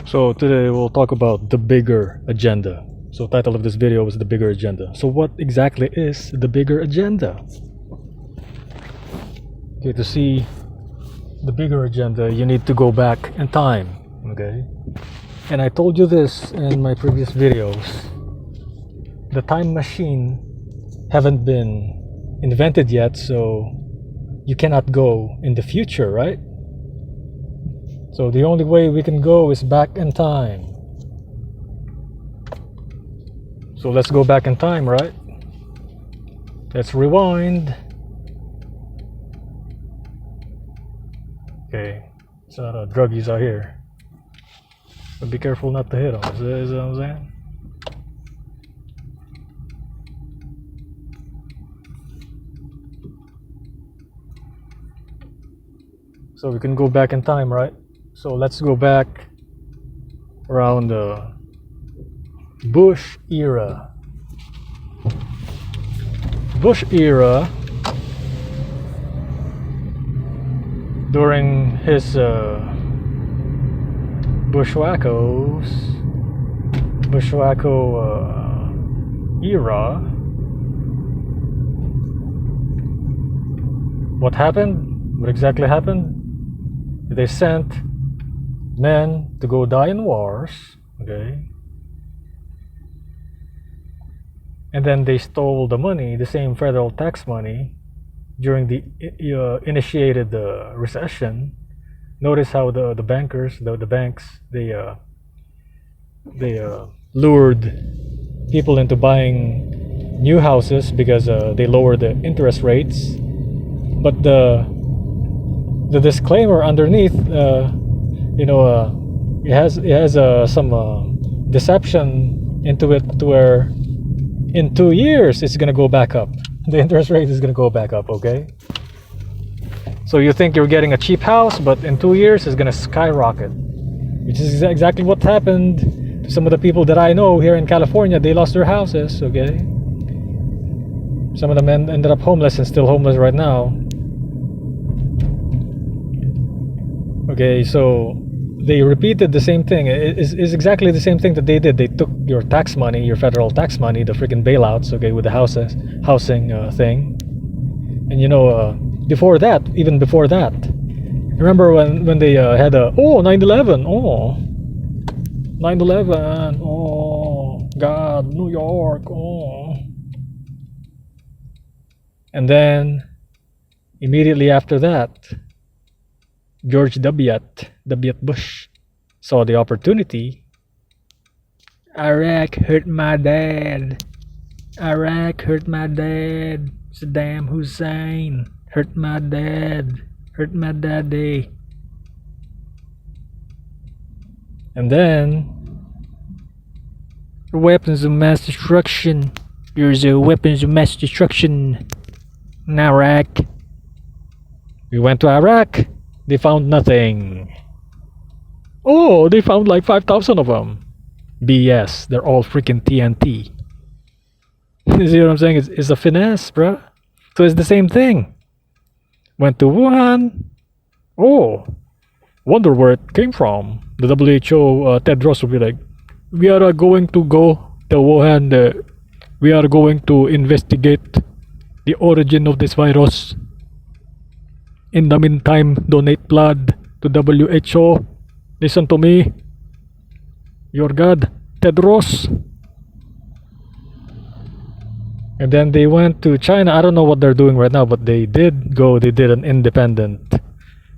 So today we'll talk about the bigger agenda. So title of this video is the bigger agenda. So what exactly is the bigger agenda? Okay, to see the bigger agenda, you need to go back in time. Okay, and I told you this in my previous videos. The time machine haven't been invented yet, so you cannot go in the future, right? So the only way we can go is back in time. So let's go back in time, right? Let's rewind. Okay, so druggies are here. But be careful not to hit them, is what I'm saying? So we can go back in time, right? So let's go back around the Bush era. Bush era, during his bushwacko era, what happened? What exactly happened? They sent men to go die in wars, okay? And then they stole the money, the same federal tax money, during the initiated recession. Notice how the bankers, the banks, they lured people into buying new houses because they lowered the interest rates. But the disclaimer underneath, it has some deception into it, to where in 2 years it's gonna go back up. The interest rate is gonna go back up, okay? So you think you're getting a cheap house, but in 2 years it's gonna skyrocket, which is exactly what happened to some of the people that I know here in California. They lost their houses, okay? Some of them ended up homeless and still homeless right now. Okay, so they repeated the same thing. It's exactly the same thing that they did. They took your tax money, your federal tax money, the freaking bailouts, okay, with the housing thing. And before that, even before that, remember when they had 9/11, 9/11, oh God, New York, oh. And then immediately after that, George W. Bush saw the opportunity. Iraq hurt my dad. Iraq hurt my dad. Saddam Hussein hurt my dad. Hurt my daddy. And then weapons of mass destruction. There's weapons of mass destruction in Iraq. We went to Iraq. They found nothing. Oh, they found like 5,000 of them. BS. They're all freaking TNT. You see what I'm saying? It's a finesse, bruh. So it's the same thing. Went to Wuhan. Oh, wonder where it came from. The WHO, Tedros will be like, we are going to go to Wuhan. We are going to investigate the origin of this virus. In the meantime, donate blood to WHO. Listen to me. Your God, Tedros. And then they went to China. I don't know what they're doing right now, but they did go. They did an independent,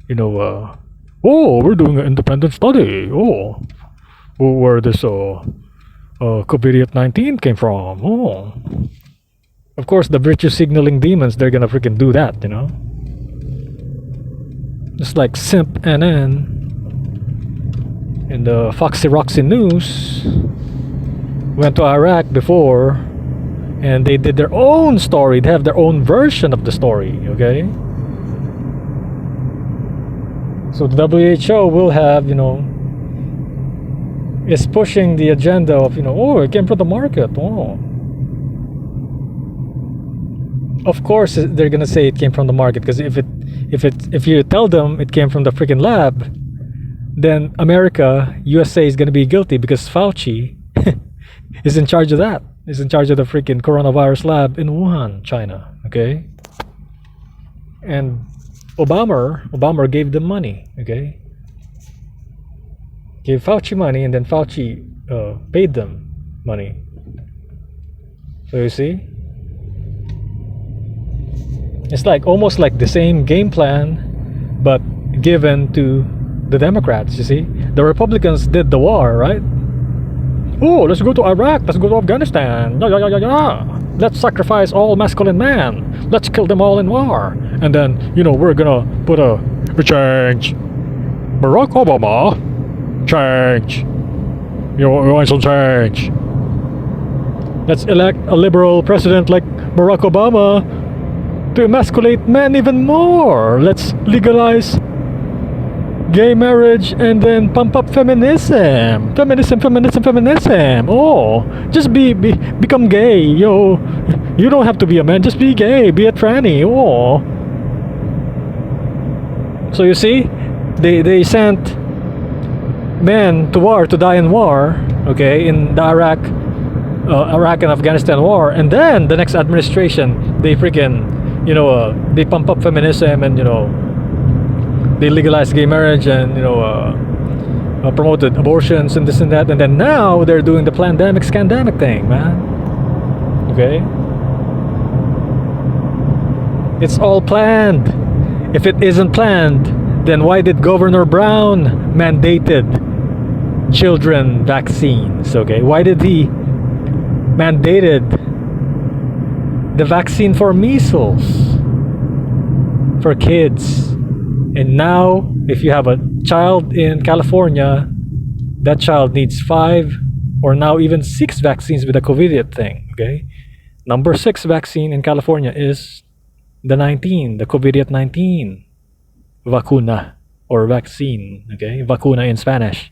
we're doing an independent study. Where this COVID-19 came from. Oh, of course, the virtue signaling demons, they're gonna freaking do that, Just like Simp NN in the Foxy Roxy News went to Iraq before, and they did their own story. They have their own version of the story, okay? So the WHO will have, is pushing the agenda of, it came from the market. Oh. Of course they're gonna say it came from the market, because if you tell them it came from the freaking lab, then America, USA is gonna be guilty because Fauci is in charge of that. Is in charge of the freaking coronavirus lab in Wuhan, China. Okay, and Obama gave them money. Okay, gave Fauci money, and then Fauci paid them money. So you see, it's like almost like the same game plan, but given to the Democrats. You see, the Republicans did the war, right? Oh, let's go to Iraq. Let's go to Afghanistan. Yeah, yeah, yeah, yeah, yeah. Let's sacrifice all masculine man. Let's kill them all in war. And then, we're gonna put a change. Barack Obama, change. You want some change? Let's elect a liberal president like Barack Obama to emasculate men even more. Let's legalize gay marriage and then pump up feminism. Oh, just become gay. You don't have to be a man, just be gay, be a tranny. Oh, so you see, they sent men to war, to die in war, okay, in the Iraq and Afghanistan war. And then the next administration, they freaking they pump up feminism, and they legalized gay marriage, and promoted abortions and this and that. And then now they're doing the pandemic scandemic thing, man. Okay, it's all planned. If it isn't planned, then why did Governor Brown mandated children vaccines? Okay, why did he mandated the vaccine for measles for kids? And now, if you have a child in California, that child needs 5 or now even 6 vaccines with the COVID thing. Okay, number 6 vaccine in California is the COVID-19 vacuna or vaccine. Okay, vacuna in Spanish.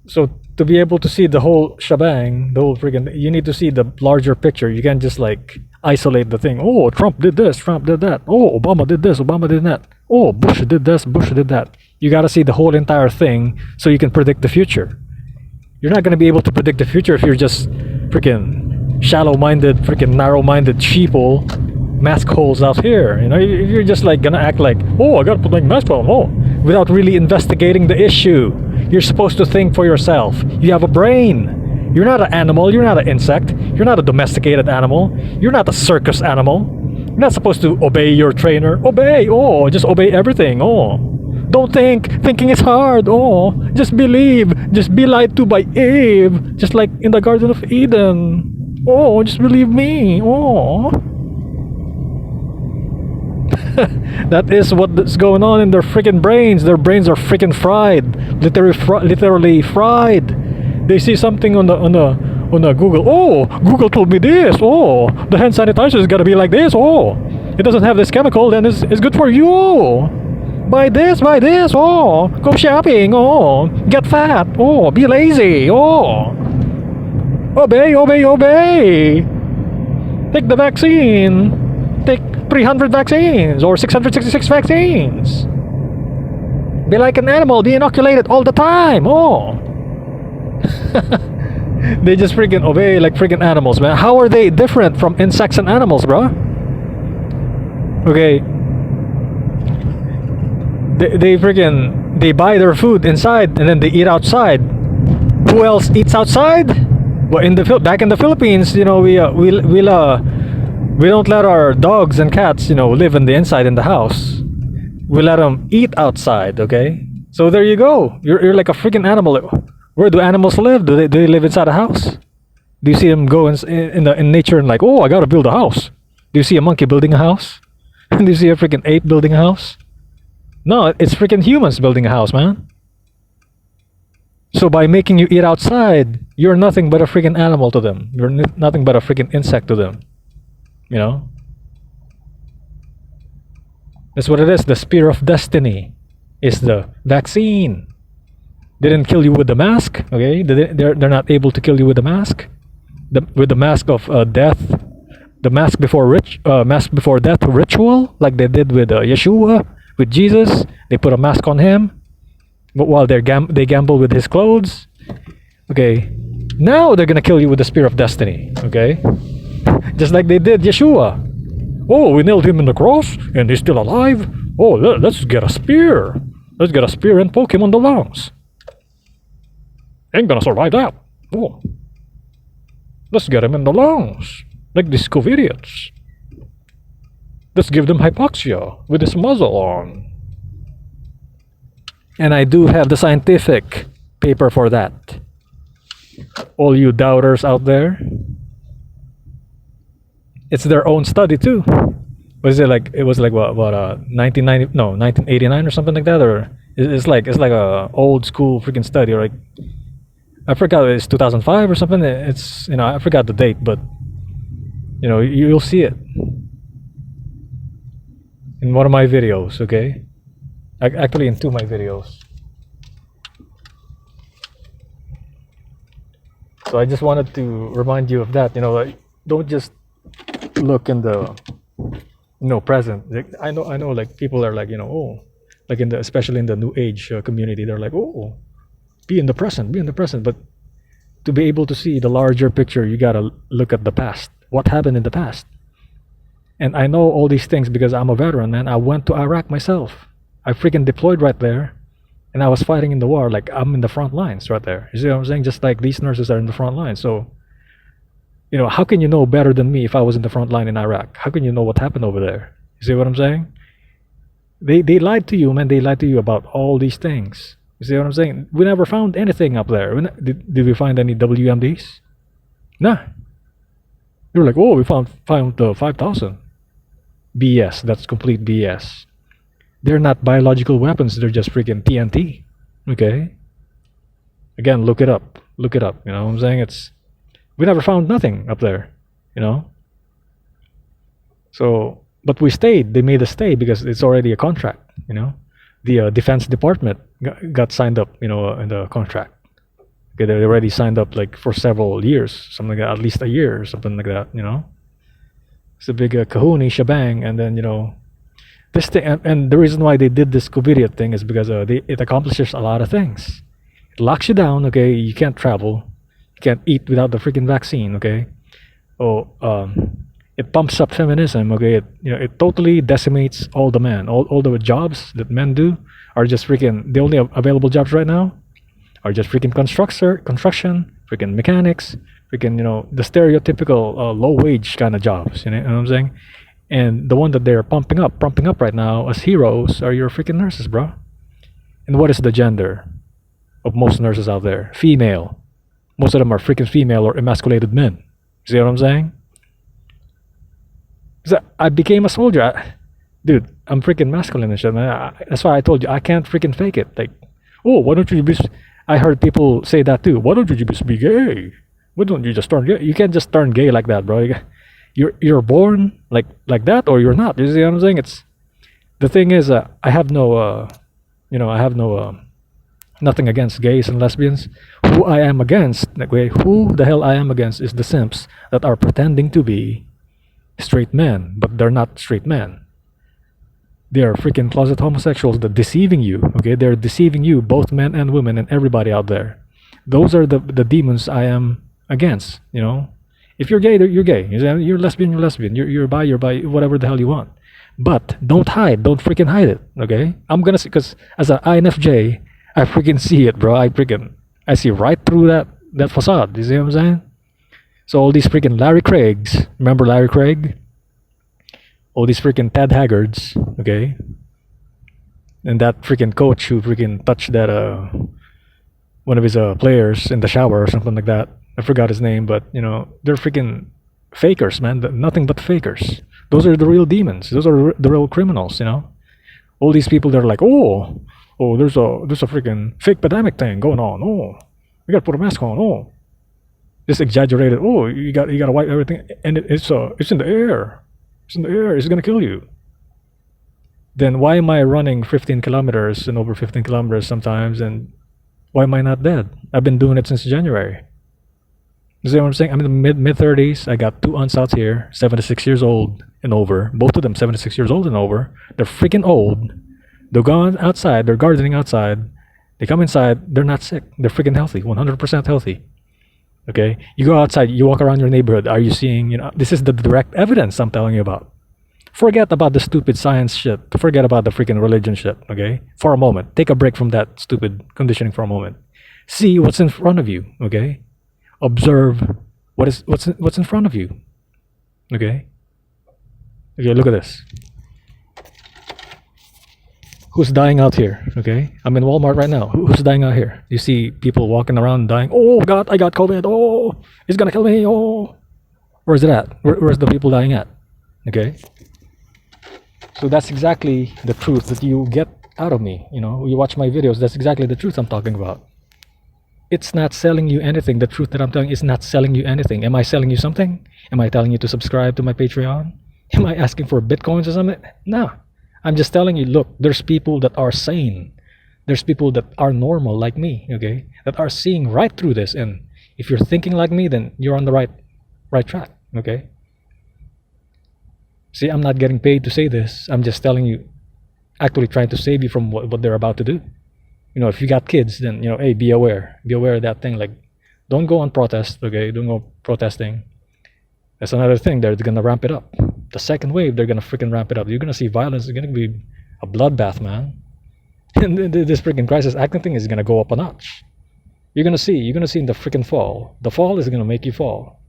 So to be able to see the whole shebang, the whole freaking, you need to see the larger picture. You can't just like isolate the thing. Oh, Trump did this, Trump did that. Oh, Obama did this, Obama did that. Oh, Bush did this, Bush did that. You got to see the whole entire thing so you can predict the future. You're not going to be able to predict the future if you're just freaking shallow-minded, freaking narrow-minded sheeple, mask holes out here. If you're just like gonna act like, oh, I gotta put my mask on, without really investigating the issue. You're supposed to think for yourself. You have a brain. You're not an animal. You're not an insect. You're not a domesticated animal. You're not a circus animal. You're not supposed to obey your trainer. Obey. Oh, just obey everything. Oh, don't think. Thinking is hard. Oh, just believe. Just be lied to by Eve. Just like in the Garden of Eden. Oh, just believe me. Oh. That is what's going on in their freaking brains. Their brains are freaking fried, literally fried. They see something on the Google. Oh, Google told me this. Oh, the hand sanitizer is gotta be like this. Oh, it doesn't have this chemical, then it's good for you. Buy this. Oh, go shopping. Oh, get fat. Oh, be lazy. Oh, obey. Take the vaccine. Take 300 vaccines or 666 vaccines. Be like an animal, be inoculated all the time. Oh. They just freaking obey like freaking animals, man. How are they different from insects and animals, bro? Okay. They buy their food inside and then they eat outside. Who else eats outside? Well, back in the Philippines, we don't let our dogs and cats, live in the house. We let them eat outside, okay? So there you go. You're like a freaking animal. Where do animals live? Do they live inside a house? Do you see them go in nature and like, oh, I gotta build a house? Do you see a monkey building a house? Do you see a freaking ape building a house? No, it's freaking humans building a house, man. So by making you eat outside, you're nothing but a freaking animal to them. You're nothing but a freaking insect to them. That's what it is. The spear of destiny is the vaccine. They didn't kill you with the mask, okay? They're not able to kill you with the mask. With the mask of death, the mask before death ritual, like they did with Yeshua, with Jesus. They put a mask on him, but while they gamble with his clothes. Okay, now they're gonna kill you with the spear of destiny. Okay, just like they did Yeshua. Oh, we nailed him in the cross, and he's still alive. Oh, let's get a spear. Let's get a spear and poke him on the lungs. Ain't gonna survive that. Oh, let's get him in the lungs, like these COVIDiots. Let's give them hypoxia with this muzzle on. And I do have the scientific paper for that. All you doubters out there. It's their own study too. Was it like it was like what 1990 no 1989 or something like that, or it's like a old school freaking study, or like I forgot, it's 2005 or something. It's, you know, I forgot the date, but you know, you'll see it in one of my videos. Okay, actually in two of my videos. So I just wanted to remind you of that. You know, like, don't just look in the present. Like, I know like people are like, you know, oh, like especially in the new age community, they're like, oh, be in the present, but to be able to see the larger picture, you gotta look at the past, what happened in the past. And I know all these things because I'm a veteran, man. I went to Iraq myself. I freaking deployed right there, and I was fighting in the war. Like, I'm in the front lines right there. You see what I'm saying? Just like these nurses are in the front line. So, you know, how can you know better than me if I was in the front line in Iraq? How can you know what happened over there? You see what I'm saying? They lied to you, man. They lied to you about all these things. You see what I'm saying? We never found anything up there. Did we find any WMDs? Nah. You're like, oh, we found 5,000. BS. That's complete BS. They're not biological weapons. They're just freaking TNT. Okay? Again, look it up. Look it up. You know what I'm saying? We never found nothing up there. You know? So, but we stayed. They made us stay because it's already a contract. You know? The Defense Department got signed up, you know, in the contract. Okay, they already signed up like for several years, something like that, at least a year or something like that, you know. It's a big kahuna shebang, and then, you know, this thing, and the reason why they did this COVID thing is because it accomplishes a lot of things. It locks you down, okay. You can't travel, you can't eat without the freaking vaccine, okay. It pumps up feminism, okay. It totally decimates all the men. All the jobs that men do are just freaking, the only available jobs right now are just freaking construction, freaking mechanics, freaking, you know, the stereotypical low wage kind of jobs, you know what I'm saying? And the one that they're pumping up right now as heroes are your freaking nurses, bro. And what is the gender of most nurses out there? Female. Most of them are freaking female or emasculated men. See what I'm saying? I became a soldier. Dude, I'm freaking masculine and shit, man. That's why I told you, I can't freaking fake it. Like, oh, why don't you be... I heard people say that too. Why don't you just be gay? Why don't you just turn gay? You can't just turn gay like that, bro. You're born like that, or you're not. You see what I'm saying? The thing is, I have no, nothing against gays and lesbians. Who I am against, who the hell I am against is the simps that are pretending to be straight men, but they're not straight men. They're freaking closet homosexuals that deceiving you. Okay, they're deceiving you, both men and women and everybody out there. Those are the demons I am against. You know, if you're gay, you're gay. You're lesbian, you're lesbian. You're bi, whatever the hell you want. But don't hide. Don't freaking hide it. Okay, I'm gonna see, because as an INFJ, I freaking see it, bro. I see right through that facade. You see what I'm saying? So all these freaking Larry Craigs, remember Larry Craig? All these freaking Ted Haggards, okay? And that freaking coach who freaking touched that one of his players in the shower or something like that. I forgot his name, but you know, they're freaking fakers, man. Nothing but fakers. Those are the real demons. Those are the real criminals, you know? All these people, they're like, oh, there's a freaking fake pandemic thing going on. Oh, we gotta put a mask on. Oh, just exaggerated. Oh, you gotta wipe everything, and it's in the air. It's in the air. It's gonna kill you. Then why am I running 15 kilometers and over 15 kilometers sometimes, and why am I not dead? I've been doing it since January. You see what I'm saying? I'm in the mid 30s. I got two aunts out here, 76 years old and over. Both of them 76 years old and over. They're freaking old. They're going outside. They're gardening outside. They come inside. They're not sick. They're freaking healthy. 100% healthy. Okay. You go outside. You walk around your neighborhood. Are you seeing? This is the direct evidence I'm telling you about. Forget about the stupid science shit. Forget about the freaking religion shit. Okay. For a moment, take a break from that stupid conditioning for a moment. See what's in front of you. Okay. Observe what's in front of you. Okay. Okay. Look at this. Who's dying out here? Okay, I'm in Walmart right now. Who's dying out here? You see people walking around dying. Oh God, I got COVID. Oh, it's gonna kill me. Oh, where's it at? Where's the people dying at? Okay, so that's exactly the truth that you get out of me. You watch my videos. That's exactly the truth I'm talking about. It's not selling you anything. The truth that I'm telling you is not selling you anything. Am I selling you something? Am I telling you to subscribe to my Patreon? Am I asking for bitcoins or something? No. I'm just telling you, look, there's people that are sane. There's people that are normal like me, okay? That are seeing right through this. And if you're thinking like me, then you're on the right track, okay? See, I'm not getting paid to say this. I'm just telling you, actually trying to save you from what they're about to do. If you got kids, then, hey, be aware. Be aware of that thing. Like, don't go on protest, okay? Don't go protesting. That's another thing. They're going to ramp it up. The second wave, they're going to freaking ramp it up. You're going to see violence. It's going to be a bloodbath, man. And this freaking crisis acting thing is going to go up a notch. You're going to see in the freaking fall. The fall is going to make you fall.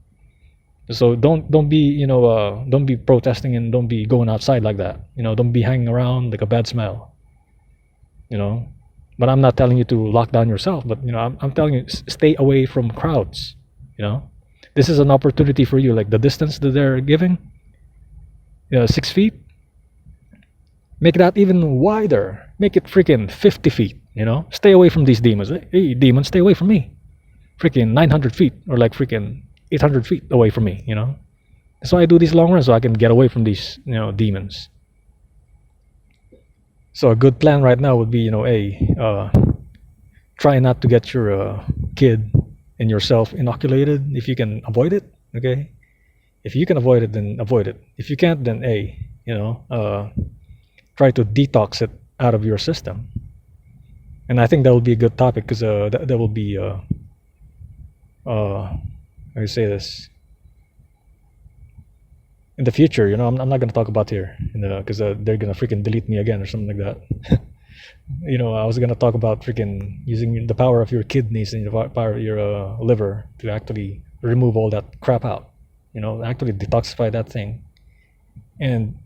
So don't be, don't be protesting and don't be going outside like that. Don't be hanging around like a bad smell. But I'm not telling you to lock down yourself, but I'm telling you, stay away from crowds. This is an opportunity for you. Like the distance that they're giving, 6 feet, make that even wider. Make it freaking 50 feet. Stay away from these demons. Hey, demons, stay away from me. Freaking 900 feet or like freaking 800 feet away from me. That's why I do these long runs, so I can get away from these demons. So a good plan right now would be try not to get your kid and yourself inoculated if you can avoid it. Okay. If you can avoid it, then avoid it. If you can't, then try to detox it out of your system. And I think that will be a good topic because that will be how do you say this? In the future, I'm not gonna talk about here, because they're gonna freaking delete me again or something like that. I was gonna talk about freaking using the power of your kidneys and the power of your liver to actually remove all that crap out. Actually detoxify that thing. And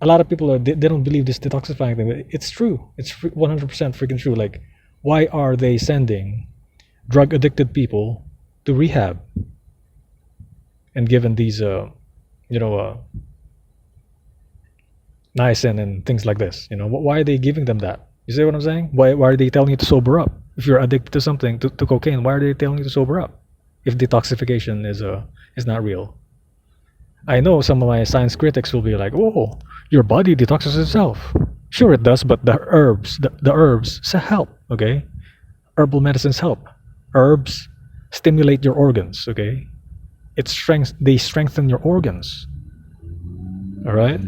a lot of people they don't believe this detoxifying thing, but it's true. It's 100% freaking true. Like, why are they sending drug addicted people to rehab and given these niacin and things like this? Why are they giving them that? You see what I'm saying? Why are they telling you to sober up? If you're addicted to something, to cocaine, why are they telling you to sober up if detoxification is not real? I know some of my science critics will be like, oh, your body detoxes itself. Sure it does, but the herbs help, okay? Herbal medicines help. Herbs stimulate your organs, okay? They strengthen your organs. All right?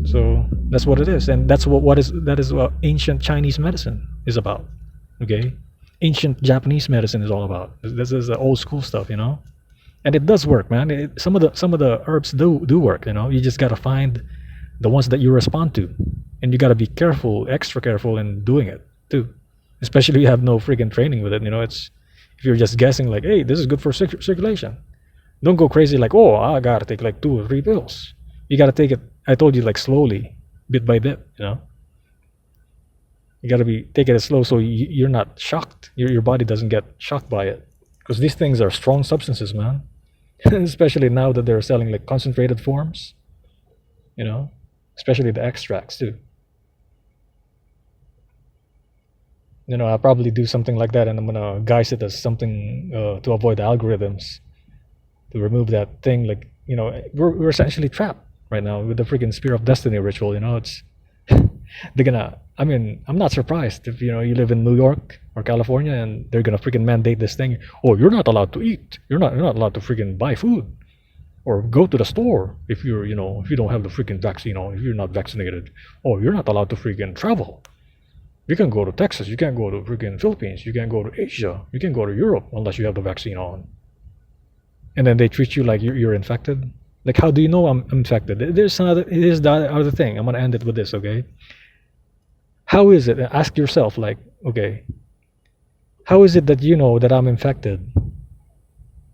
So that's what it is, and that is what ancient Chinese medicine is about. Okay? Ancient Japanese medicine is all about. This is the old school stuff, and it does work, man. Some of the herbs do work. You just gotta find the ones that you respond to, and you gotta be careful, extra careful in doing it too. Especially if you have no freaking training with it. It's if you're just guessing like, hey, this is good for circulation. Don't go crazy like, oh, I gotta take like 2 or 3 pills. You gotta take it. I told you, like, slowly, bit by bit. You gotta take it slow so you're not shocked. Your body doesn't get shocked by it, because these things are strong substances, man. Especially now that they're selling like concentrated forms. Especially the extracts too. I'll probably do something like that, and I'm gonna guise it as something to avoid the algorithms, to remove that thing. Like, we're essentially trapped right now with the freaking Spear of Destiny ritual. It's they're gonna. I mean, I'm not surprised if you live in New York or California and they're gonna freaking mandate this thing. Oh, you're not allowed to eat. You're not allowed to freaking buy food or go to the store if if you don't have the freaking vaccine on. If you're not vaccinated, oh, you're not allowed to freaking travel. You can go to Texas. You can't go to freaking Philippines. You can't go to Asia. You can go to Europe unless you have the vaccine on. And then they treat you like you're infected. Like, how do you know I'm infected? Here's the other thing. I'm gonna end it with this, okay? How is it? Ask yourself, like, okay, how is it that you know that I'm infected?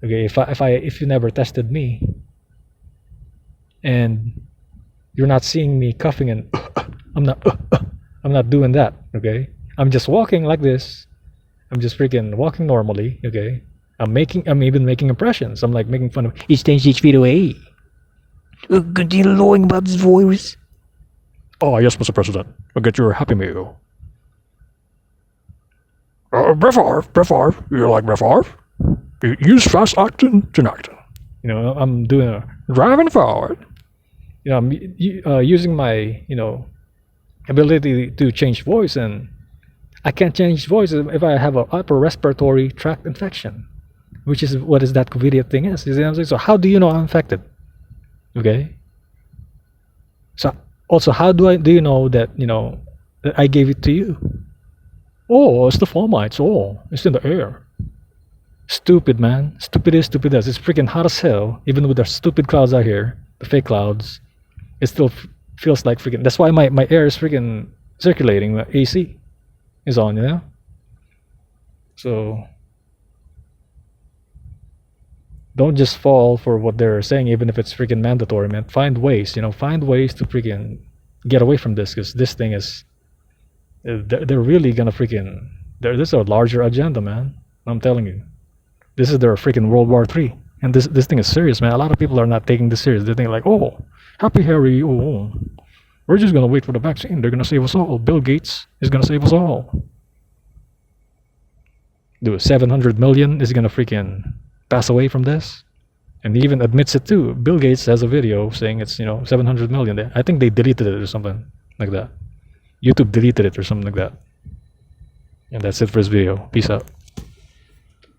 Okay, if you never tested me, and you're not seeing me coughing and I'm not I'm not doing that, okay? I'm just walking like this. I'm just freaking walking normally, okay? I'm even making impressions. I'm like making fun of. He stands 6 feet away. Continue knowing about this voice. Oh yes, Mr. President. I'll get your Happy Meal. Brett Favre. You like Brett Favre? Use fast acting tonight. I'm doing a driving forward. I'm using my ability to change voice, and I can't change voice if I have an upper respiratory tract infection, which is what is that COVID thing is. You see what I'm saying? So how do you know I'm infected? Okay. So also, how do you know that that I gave it to you? Oh, it's the fomites. Oh, it's in the air. Stupid, man. Stupid is stupid as. It's freaking hot as hell. Even with the stupid clouds out here, the fake clouds, it still feels like freaking. That's why my air is freaking circulating. My AC is on, So don't just fall for what they're saying, even if it's freaking mandatory, man. Find ways, find ways to freaking get away from this, because this thing is. They're really gonna freaking. There's a larger agenda, man. I'm telling you. This is their freaking World War III. And this thing is serious, man. A lot of people are not taking this serious. They think like, oh, Happy Harry, oh, we're just gonna wait for the vaccine. They're gonna save us all. Bill Gates is gonna save us all. Dude, 700 million is gonna freaking pass away from this. And he even admits it too. Bill Gates has a video saying it's 700 million. I think they deleted it or something like that. YouTube deleted it or something like that. And that's it for this video. Peace out.